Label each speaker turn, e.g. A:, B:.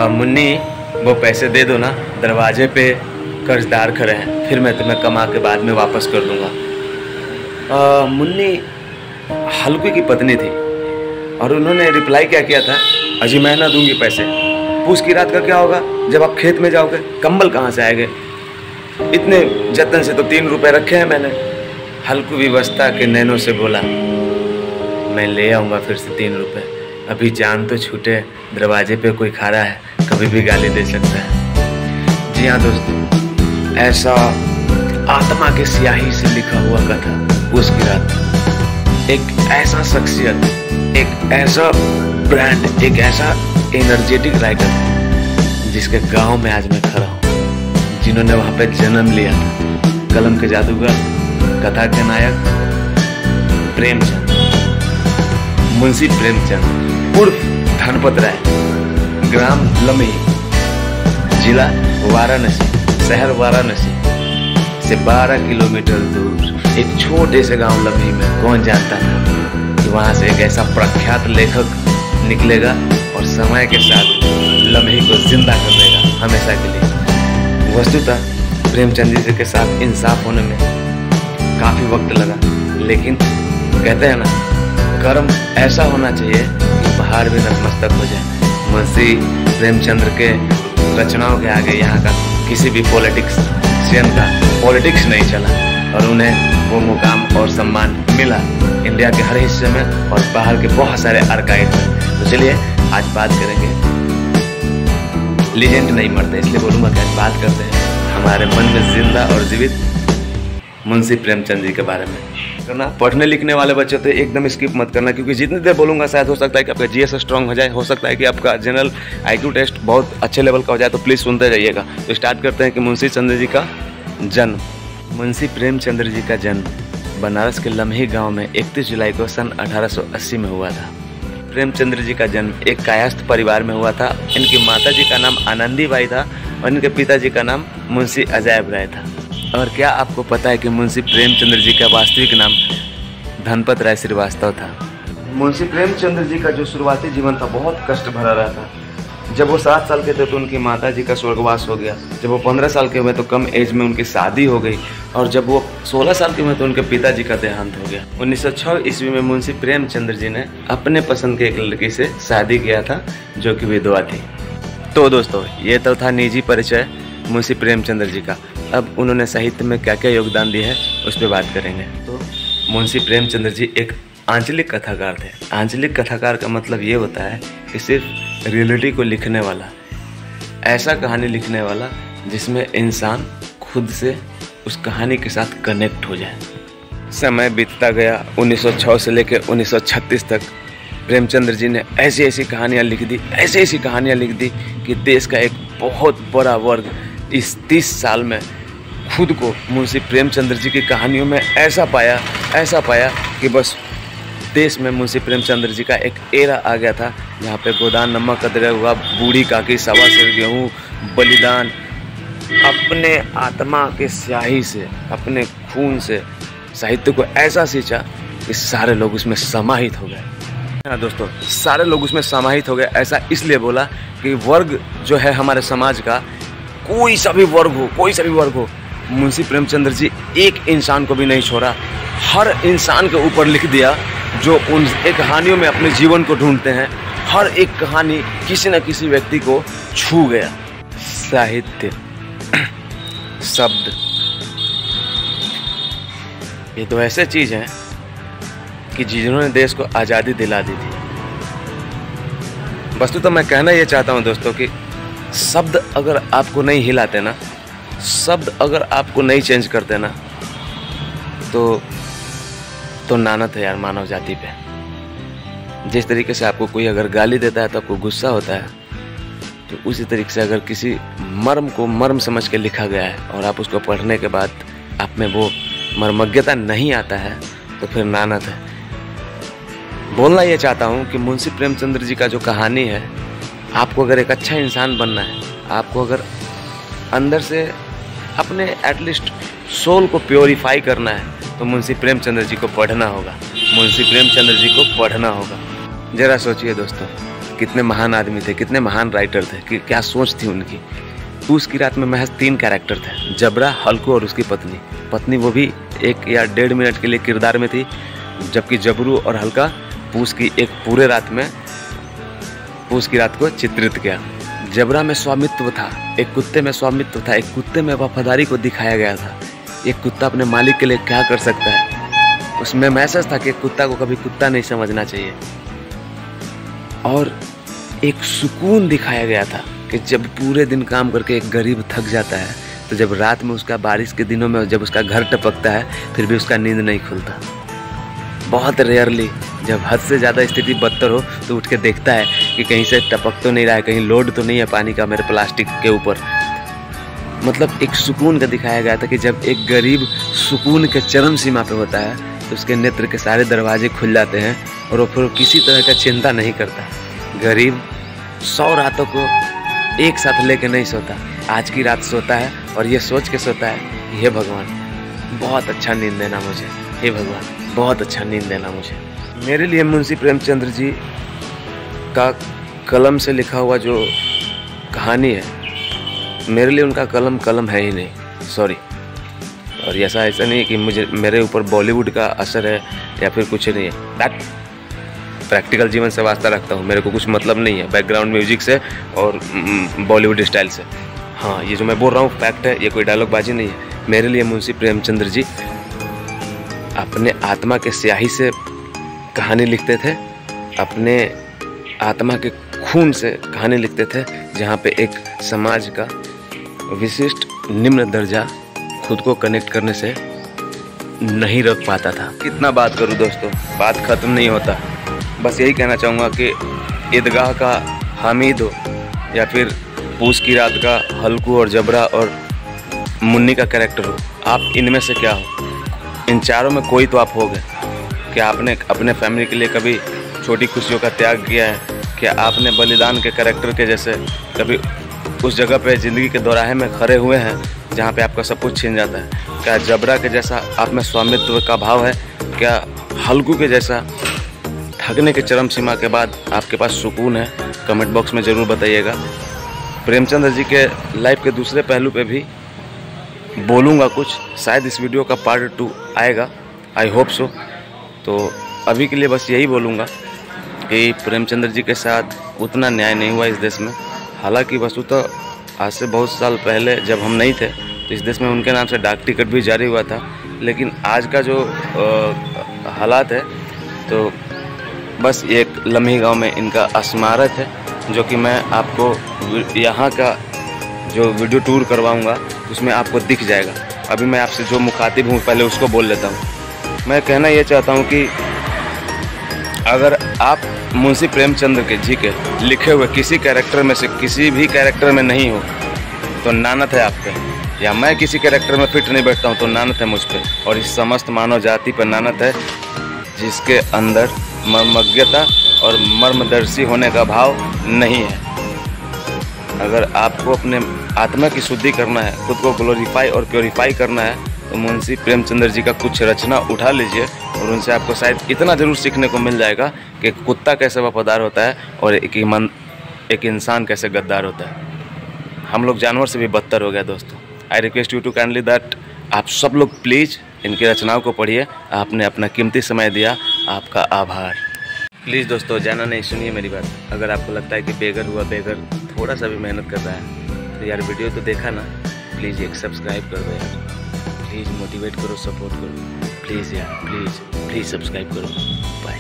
A: मुन्नी वो पैसे दे दो ना, दरवाजे पे कर्जदार खड़े हैं, फिर मैं तुम्हें कमा के बाद में वापस कर दूंगा। मुन्नी हल्कू की पत्नी थी और उन्होंने रिप्लाई क्या किया था, अजी मैं ना दूंगी पैसे। पूछ की रात का क्या होगा जब आप खेत में जाओगे, कंबल कहाँ से आएंगे? इतने जतन से तो 3 रुपए रखे हैं मैंने। हल्कू विवस्था के नैनों से बोला, मैं ले आऊँगा फिर से 3 रुपए, अभी जान तो छूटे, दरवाजे पे कोई खड़ा है, कभी भी गाली दे सकता है। जी हाँ दोस्तों, ऐसा आत्मा के स्याही से लिखा हुआ कथा उसकी रात। एक ऐसा शख्सियत, एक ऐसा ब्रांड, एक ऐसा एनर्जेटिक राइटर जिसके गांव में आज मैं खड़ा हूँ, जिन्होंने वहाँ पे जन्म लिया। कलम के जादूगर, कथा के नायक प्रेमचंद, मुंशी प्रेमचंद उर्फ धनपत राय, ग्राम लम्ही, जिला वाराणसी, शहर वाराणसी से 12 किलोमीटर दूर एक छोटे से गांव लम्ही में कौन जानता था कि वहां से एक ऐसा प्रख्यात लेखक निकलेगा और समय के साथ लम्ही को जिंदा कर देगा हमेशा के लिए। वस्तुतः प्रेमचंद जी के साथ इंसाफ होने में काफी वक्त लगा, लेकिन कहते हैं ना, कर्म ऐसा होना चाहिए कि पहाड़ भी नतमस्तक हो जाए। मुंशी प्रेमचंद के रचनाओं के आगे यहाँ का किसी भी पॉलिटिक्सियन का पॉलिटिक्स नहीं चला और उन्हें वो मुकाम और सम्मान मिला इंडिया के हर हिस्से में और बाहर के बहुत सारे आर्काइव में। तो चलिए आज बात करेंगे, लीजेंड नहीं मरते इसलिए बोलूँगा कि आज बात करते हैं हमारे मन में जिंदा और जीवित मुंशी प्रेमचंद जी के बारे में। करना पढ़ने लिखने वाले बच्चे तो एकदम स्किप मत करना, क्योंकि जितनी देर बोलूँगा शायद हो सकता है कि आपका जीएस स्ट्रांग हो जाए, हो सकता है कि आपका जनरल आईक्यू टेस्ट बहुत अच्छे लेवल का हो जाए, तो प्लीज़ सुनते जाइएगा। तो स्टार्ट करते हैं कि मुंशी चंद्र जी का जन्म। मुंशी प्रेमचंद्र जी का जन्म बनारस के लम्ही गांव में 31 जुलाई को सन 1880 में हुआ था। प्रेमचंद्र जी का जन्म एक कायस्थ परिवार में हुआ था। इनकी माता जी का नाम आनंदीबाई था और इनके पिताजी का नाम मुंशी अजैब राय था। और क्या आपको पता है कि मुंशी प्रेमचंद्र जी का वास्तविक नाम धनपत राय श्रीवास्तव था। मुंशी प्रेमचंद्र जी का जो शुरुआती जीवन था बहुत कष्ट भरा रहा था। जब वो 7 साल के थे तो उनकी माता जी का स्वर्गवास हो गया। जब वो 15 साल के हुए तो कम एज में उनकी शादी हो गई और जब वो 16 साल के हुए तो उनके पिताजी का देहांत हो गया। 1906 ईस्वी में मुंशी प्रेमचंद्र जी ने अपने पसंद के एक लड़की से शादी किया था जो कि विधवा थी। तो दोस्तों, ये तो था निजी परिचय मुंशी प्रेमचंद्र जी का। अब उन्होंने साहित्य में क्या क्या योगदान दिया है उस पर बात करेंगे। तो मुंशी प्रेमचंद्र जी एक आंचलिक कथाकार थे। आंचलिक कथाकार का मतलब ये होता है कि सिर्फ रियलिटी को लिखने वाला, ऐसा कहानी लिखने वाला जिसमें इंसान खुद से उस कहानी के साथ कनेक्ट हो जाए। समय बीतता गया, 1906 से लेकर 1936 तक प्रेमचंद्र जी ने ऐसी ऐसी कहानियाँ लिख दी, ऐसी ऐसी कहानियाँ लिख दी कि देश का एक बहुत बड़ा वर्ग इस 30 साल में खुद को मुंशी प्रेमचंद्र जी की कहानियों में ऐसा पाया कि बस देश में मुंशी प्रेमचंद्र जी का एक एरा आ गया था जहाँ पे गोदान नमक अदरक हुआ, बूढ़ी काकी, 1.25 सेर गेहूँ, बलिदान, अपने आत्मा के स्याही से, अपने खून से साहित्य को ऐसा सींचा कि सारे लोग उसमें समाहित हो गए। हाँ दोस्तों, सारे लोग उसमें समाहित हो गए। ऐसा इसलिए बोला कि वर्ग जो है हमारे समाज का, कोई सा भी वर्ग हो, मुंशी प्रेमचंद्र जी एक इंसान को भी नहीं छोड़ा। हर इंसान के ऊपर लिख दिया जो उन एक कहानियों में अपने जीवन को ढूंढते हैं। हर एक कहानी किसी न किसी व्यक्ति को छू गया। साहित्य, शब्द, ये तो ऐसे चीज है कि जिन्होंने देश को आज़ादी दिला दी थी। वस्तुतः मैं कहना ये चाहता हूँ दोस्तों कि शब्द अगर आपको नहीं हिलाते ना, शब्द अगर आपको नहीं चेंज करते ना, तो नानत है यार मानव जाति पे। जिस तरीके से आपको कोई अगर गाली देता है तो आपको गुस्सा होता है, तो उसी तरीके से अगर किसी मर्म को मर्म समझ के लिखा गया है और आप उसको पढ़ने के बाद आप में वो मर्मज्ञता नहीं आता है तो फिर नानत है। बोलना ये चाहता हूँ कि मुंशी प्रेमचंद्र जी का जो कहानी है, आपको अगर एक अच्छा इंसान बनना है, आपको अगर अंदर से अपने एटलीस्ट सोल को प्योरीफाई करना है, तो मुंशी प्रेमचंद्र जी को पढ़ना होगा। मुंशी प्रेमचंद्र जी को पढ़ना होगा। जरा सोचिए दोस्तों, कितने महान आदमी थे, कितने महान राइटर थे, कि क्या सोच थी उनकी। पूस की रात में महज 3 कैरेक्टर थे, जबरा, हल्कू और उसकी पत्नी वो भी 1 या 1.5 मिनट के लिए किरदार में थी, जबकि जबरू और हल्का पूस की एक पूरे रात में पूस की रात को चित्रित किया। जबरा में स्वामित्व था, एक कुत्ते में स्वामित्व था, एक कुत्ते में वफादारी को दिखाया गया था। एक कुत्ता अपने मालिक के लिए क्या कर सकता है, उसमें मैसेज था कि कुत्ता को कभी कुत्ता नहीं समझना चाहिए। और एक सुकून दिखाया गया था कि जब पूरे दिन काम करके एक गरीब थक जाता है तो जब रात में उसका, बारिश के दिनों में जब उसका घर टपकता है फिर भी उसका नींद नहीं खुलता। बहुत रेयरली जब हद से ज़्यादा स्थिति बदतर हो तो उठ के देखता है कि कहीं से टपक तो नहीं रहा है, कहीं लोड तो नहीं है पानी का मेरे प्लास्टिक के ऊपर। मतलब एक सुकून का दिखाया गया था कि जब एक गरीब सुकून के चरम सीमा पे होता है तो उसके नेत्र के सारे दरवाजे खुल जाते हैं और वो फिर किसी तरह का चिंता नहीं करता। गरीब 100 रातों को एक साथ लेके नहीं सोता, आज की रात सोता है और ये सोच के सोता है, हे भगवान बहुत अच्छा नींद देना मुझे, हे भगवान बहुत अच्छा नींद देना मुझे। मेरे लिए मुंशी प्रेमचंद्र जी का कलम से लिखा हुआ जो कहानी है, मेरे लिए उनका कलम है ही नहीं, सॉरी। और ऐसा नहीं कि मेरे ऊपर बॉलीवुड का असर है या फिर कुछ नहीं है, दैट प्रैक्टिकल जीवन से वास्ता रखता हूँ, मेरे को कुछ मतलब नहीं है बैकग्राउंड म्यूजिक से और बॉलीवुड स्टाइल से। हाँ, ये जो मैं बोल रहा हूँ फैक्ट है, ये कोई डायलॉगबाजी नहीं है। मेरे लिए मुंशी प्रेमचंद्र जी अपने आत्मा के स्याही से कहानी लिखते थे, अपने आत्मा के खून से कहानी लिखते थे, जहाँ पे एक समाज का विशिष्ट निम्न दर्जा खुद को कनेक्ट करने से नहीं रख पाता था। कितना बात करूँ दोस्तों, बात ख़त्म नहीं होता। बस यही कहना चाहूँगा कि ईदगाह का हामिद हो या फिर पूस की रात का हल्कू और जबरा और मुन्नी का कैरेक्टर हो, आप इनमें से क्या हो? इन चारों में कोई तो आप हो गए। क्या आपने अपने फैमिली के लिए कभी छोटी खुशियों का त्याग किया है? क्या आपने बलिदान के कैरेक्टर के जैसे कभी उस जगह पे ज़िंदगी के दोराहे में खड़े हुए हैं जहाँ पे आपका सब कुछ छिन जाता है? क्या जबरा के जैसा आप में स्वामित्व का भाव है? क्या हल्कू के जैसा थकने के चरम सीमा के बाद आपके पास सुकून है? कमेंट बॉक्स में ज़रूर बताइएगा। प्रेमचंद्र जी के लाइफ के दूसरे पहलू पे भी बोलूँगा कुछ, शायद इस वीडियो का पार्ट 2 आएगा, आई होप सो। तो अभी के लिए बस यही बोलूँगा कि प्रेमचंद्र जी के साथ उतना न्याय नहीं हुआ इस देश में। हालांकि वस्तुतः आज से बहुत साल पहले जब हम नहीं थे तो इस देश में उनके नाम से डाक टिकट भी जारी हुआ था, लेकिन आज का जो हालात है तो बस एक लम्ही गांव में इनका स्मारक है, जो कि मैं आपको यहाँ का जो वीडियो टूर करवाऊँगा उसमें आपको दिख जाएगा। अभी मैं आपसे जो मुखातिब हूँ पहले उसको बोल लेता हूँ। मैं कहना ये चाहता हूँ कि अगर आप मुंशी प्रेमचंद्र जी के लिखे हुए किसी कैरेक्टर में से किसी भी कैरेक्टर में नहीं हो तो नानत है आप पे, या मैं किसी कैरेक्टर में फिट नहीं बैठता हूँ तो नानत है मुझ पे, और इस समस्त मानव जाति पर नानत है जिसके अंदर मर्मज्ञता और मर्मदर्शी होने का भाव नहीं है। अगर आपको अपने आत्मा की शुद्धि करना है, खुद को ग्लोरीफाई और प्योरीफाई करना है, तो मुंशी प्रेमचंद्र जी का कुछ रचना उठा लीजिए और उनसे आपको शायद इतना ज़रूर सीखने को मिल जाएगा कि कुत्ता कैसे वफादार होता है और एक इंसान कैसे गद्दार होता है। हम लोग जानवर से भी बदतर हो गया दोस्तों। I request you to kindly that आप सब लोग प्लीज़ इनकी रचनाओं को पढ़िए। आपने अपना कीमती समय दिया, आपका आभार। प्लीज़ दोस्तों जाना नहीं, सुनिए मेरी बात। अगर आपको लगता है कि बेघर हुआ बेघर थोड़ा सा भी मेहनत कर रहा है तो यार वीडियो तो देखा ना, प्लीज़ एक सब्सक्राइब कर दो यार, प्लीज़ मोटिवेट करो, सपोर्ट करो, प्लीज़ यार, प्लीज़ सब्सक्राइब करो। बाय।